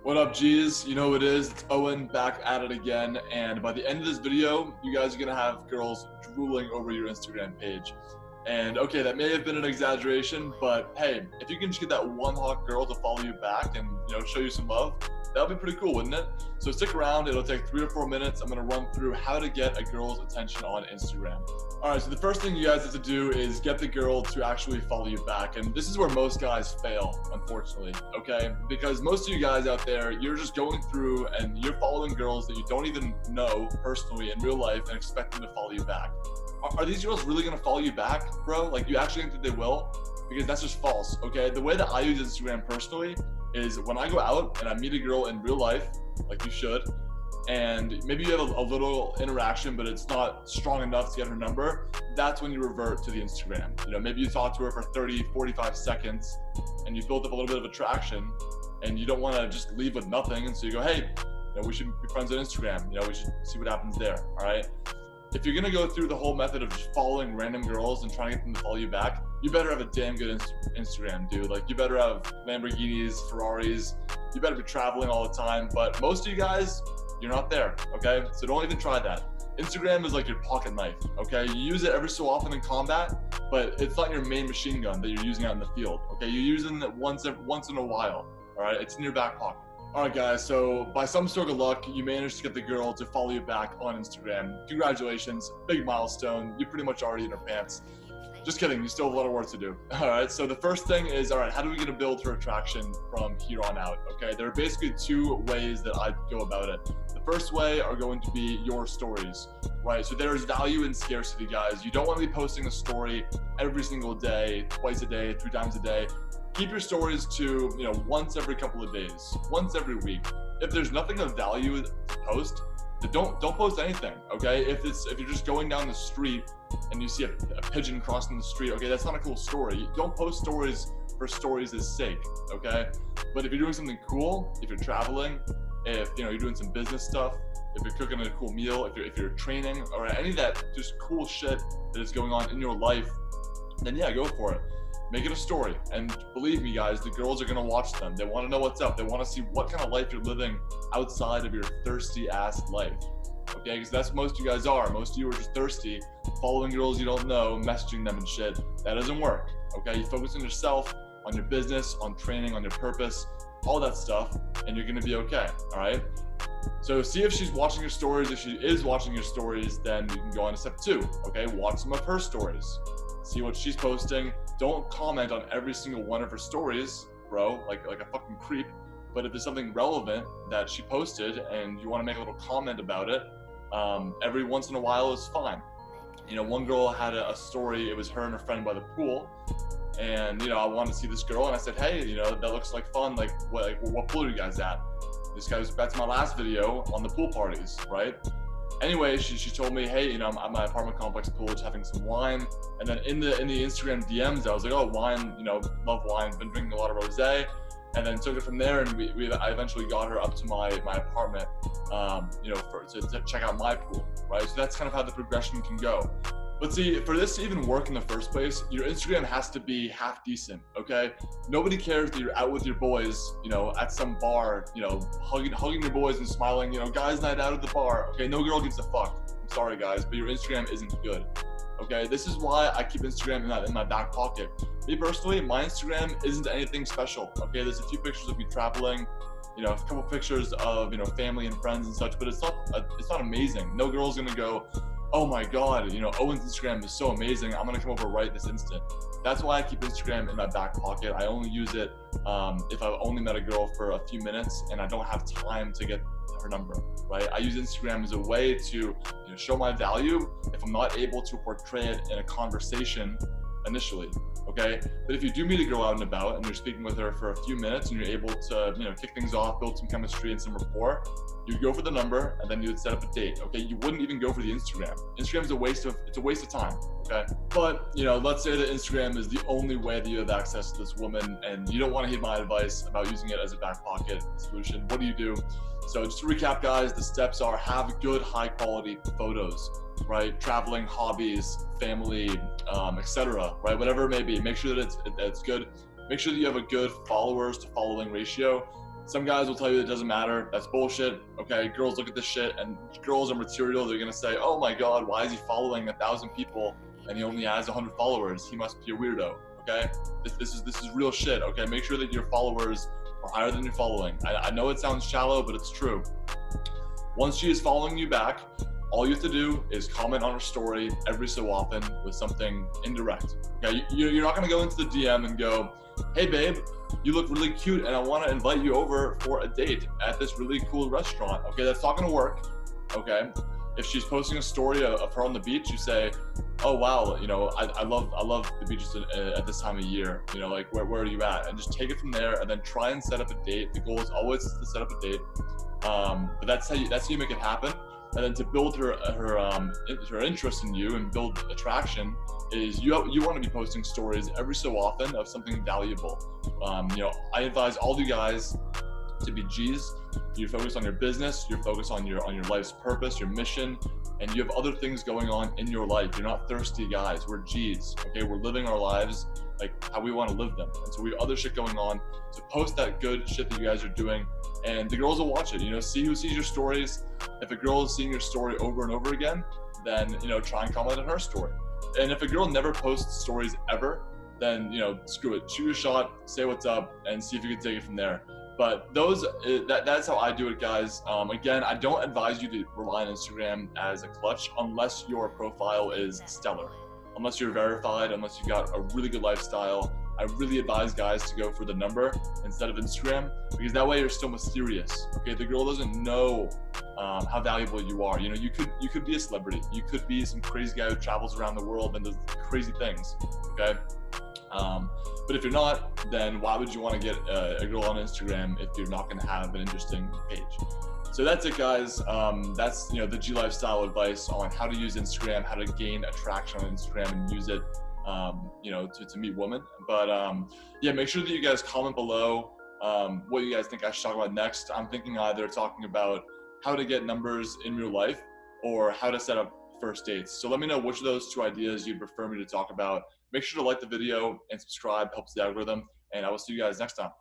What up, G's? You know who it is. It's Owen back at it again. And by the end of this video, you guys are going to have girls drooling over your Instagram page. And okay, that may have been an exaggeration, but hey, if you can just get that one hot girl to follow you back and show you some love, that would be pretty cool, wouldn't it? So stick around, it'll take 3 or 4 minutes. I'm gonna run through how to get a girl's attention on Instagram. All right, so the first thing you guys have to do is get the girl to actually follow you back. And this is where most guys fail, unfortunately, okay? Because most of you guys out there, you're just going through and you're following girls that you don't even know personally in real life and expect them to follow you back. Are these girls really gonna follow you back, bro? Like, you actually think that they will? Because that's just false, okay? The way that I use Instagram personally is when I go out and I meet a girl in real life, like you should, and maybe you have a little interaction, but it's not strong enough to get her number, that's when you revert to the Instagram. Maybe you talk to her for 30, 45 seconds, and you build up a little bit of attraction, and you don't wanna just leave with nothing, and so you go, hey, we should be friends on Instagram, we should see what happens there, all right? If you're gonna go through the whole method of just following random girls and trying to get them to follow you back, you better have a damn good Instagram, dude. Like, you better have Lamborghinis, Ferraris, you better be traveling all the time, but most of you guys, you're not there, okay? So don't even try that. Instagram is like your pocket knife, okay? You use it every so often in combat, but it's not your main machine gun that you're using out in the field, okay? You're using it once in a while, all right? It's in your back pocket. All right, guys, so by some stroke of luck, you managed to get the girl to follow you back on Instagram. Congratulations, big milestone. You're pretty much already in her pants. Just kidding, you still have a lot of work to do. All right, so the first thing is, all right, how do we get to build her attraction from here on out, okay? There are basically 2 ways that I go about it. The first way are going to be your stories, right? So there is value in scarcity, guys. You don't want to be posting a story every single day, twice a day, 3 times a day. Keep your stories to, once every couple of days, once every week. If there's nothing of value to post, then don't post anything, okay? If you're just going down the street and you see a pigeon crossing the street, okay, that's not a cool story. Don't post stories for stories' sake, okay? But if you're doing something cool, if you're traveling, if you're doing some business stuff, if you're cooking a cool meal, if you're training, or any of that just cool shit that is going on in your life, then yeah, go for it. Make it a story, and believe me, guys, the girls are gonna watch them. They wanna know what's up. They wanna see what kind of life you're living outside of your thirsty ass life, okay? Because that's what most of you guys are. Most of you are just thirsty, following girls you don't know, messaging them and shit. That doesn't work, okay? You focus on yourself, on your business, on training, on your purpose, all that stuff, and you're gonna be okay, all right? So see if she's watching your stories. If she is watching your stories, then you can go on to step 2, okay? Watch some of her stories. See what she's posting. Don't comment on every single one of her stories, bro, like a fucking creep. But if there's something relevant that she posted and you want to make a little comment about it, every once in a while is fine. One girl had a story. It was her and her friend by the pool, and I wanted to see this girl, and I said, hey, that looks like fun. Like what pool are you guys at? This guy was back to my last video on the pool parties, right? Anyway, she told me, hey, I'm at my apartment complex pool, just having some wine. And then in the Instagram DMs, I was like, oh, wine, love wine, been drinking a lot of rosé. And then took it from there, and I eventually got her up to my apartment, to check out my pool, right? So that's kind of how the progression can go. But see, for this to even work in the first place, your Instagram has to be half decent, okay? Nobody cares that you're out with your boys, at some bar, hugging your boys and smiling, guys' night out at the bar, okay? No girl gives a fuck. I'm sorry, guys, but your Instagram isn't good, okay? This is why I keep Instagram in my back pocket. Me personally, my Instagram isn't anything special, okay? There's a few pictures of me traveling, a couple pictures of, family and friends and such, but it's not amazing. No girl's gonna go, oh my God, Owen's Instagram is so amazing. I'm gonna come over right this instant. That's why I keep Instagram in my back pocket. I only use it if I've only met a girl for a few minutes and I don't have time to get her number, right? I use Instagram as a way to show my value if I'm not able to portray it in a conversation initially, okay? But if you do meet a girl out and about and you're speaking with her for a few minutes and you're able to kick things off, build some chemistry and some rapport, you go for the number and then you would set up a date, okay? You wouldn't even go for the Instagram. Instagram's a waste of time, okay? But let's say that Instagram is the only way that you have access to this woman and you don't want to heed my advice about using it as a back pocket solution. What do? So just to recap, guys, the steps are: have good high quality photos, right? Traveling, hobbies, family, etc., right? Whatever it may be, make sure that it's good. Make sure that you have a good followers to following ratio. Some guys will tell you it doesn't matter. That's bullshit. Okay, girls look at this shit, and girls are material. They're gonna say, "Oh my God, why is he following 1,000 people and he only has 100 followers? He must be a weirdo." Okay, this is real shit. Okay, make sure that your followers are higher than your following. I know it sounds shallow, but it's true. Once she is following you back, all you have to do is comment on her story every so often with something indirect. Okay, you're not gonna go into the DM and go, "Hey babe, you look really cute and I wanna invite you over for a date at this really cool restaurant." Okay, that's not gonna work, okay? If she's posting a story of her on the beach, you say, "Oh wow, you know, I love the beaches at this time of year. You know, like where are you at?" And just take it from there, and then try and set up a date. The goal is always to set up a date, but that's how you make it happen. And then to build her interest in you and build attraction is you want to be posting stories every so often of something valuable. You know, I advise all you guys to be G's. You're focused on your business, you're focused on your life's purpose, your mission, and you have other things going on in your life. You're not thirsty guys. We're G's. Okay, we're living our lives like how we want to live them, and so we have other shit going on. So post that good shit that you guys are doing, and the girls will watch it. You know, see who sees your stories. If a girl is seeing your story over and over again, then you know, try and comment on her story. And if a girl never posts stories ever, then you know, screw it. Shoot your shot, say what's up, and see if you can take it from there. But that's how I do it, guys. Again, I don't advise you to rely on Instagram as a clutch unless your profile is stellar, unless you're verified, unless you've got a really good lifestyle. I really advise guys to go for the number instead of Instagram, because that way you're still mysterious. Okay, the girl doesn't know how valuable you are. You know, you could be a celebrity. You could be some crazy guy who travels around the world and does crazy things. Okay. But if you're not, then why would you want to get a girl on Instagram if you're not going to have an interesting page? So that's it, guys. That's, you know, the G Lifestyle advice on how to use Instagram, how to gain attraction on Instagram and use it, you know, to meet women. But yeah, make sure that you guys comment below what you guys think I should talk about next. I'm thinking either talking about how to get numbers in real life or how to set up first dates. So let me know which of those two ideas you'd prefer me to talk about. Make sure to like the video and subscribe, helps the algorithm, and I will see you guys next time.